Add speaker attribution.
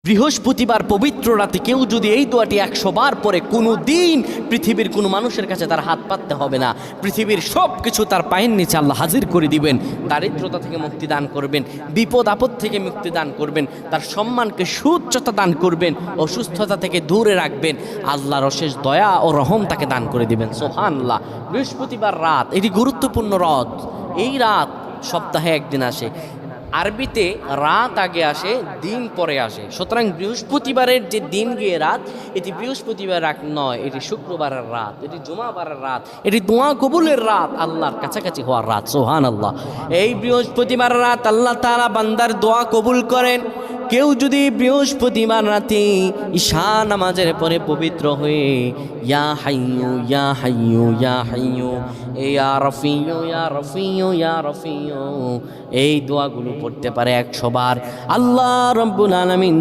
Speaker 1: বৃহস্পতিবার পবিত্র রাতে কেউ যদি এই দোয়াটি 100 বার পরে কোনো দিন পৃথিবীর কোনো মানুষের কাছে তার হাত পাততে হবে না। পৃথিবীর সব কিছু তার পায়ের নিচে আল্লাহ হাজির করে দিবেন। দারিদ্রতা থেকে মুক্তি দান করবেন, বিপদ আপদ থেকে মুক্তি দান করবেন, তার সম্মানকে সুউচ্চতা দান করবেন, অসুস্থতা থেকে দূরে রাখবেন। আল্লাহর অশেষ দয়া ও রহম তাকে দান করে দিবেন। সুবহানাল্লাহ। বৃহস্পতিবার রাত এটি গুরুত্বপূর্ণ রাত। এই রাত সপ্তাহে একদিন আসে। আরবিতে রাত আগে আসে, দিন পরে আসে। সুতরাং বৃহস্পতিবারের যে দিন গিয়ে রাত, এটি বৃহস্পতিবার রাত নয়, এটি শুক্রবারের রাত, এটি জুমাবারের রাত, এটি দোয়া কবুলের রাত, আল্লাহর কাছাকাছি হওয়ার রাত। সুবহানাল্লাহ। এই বৃহস্পতিবার রাত আল্লাহ তাআলা বান্দার দোয়া কবুল করেন। কেউ যদি বৃহস্পতিবার রাতে ঈশা নামাজের পরে পবিত্র হয়ে ইয়া হাইয়ু ইয়া হাইয়ু ইয়া হাইয়ু ইয়া রফিয়ু ইয়া রফিয়ু ইয়া রফিয়ু এই দোয়াগুলো পড়তে পারে 100 বার, আল্লাহ রাব্বুল আলামিন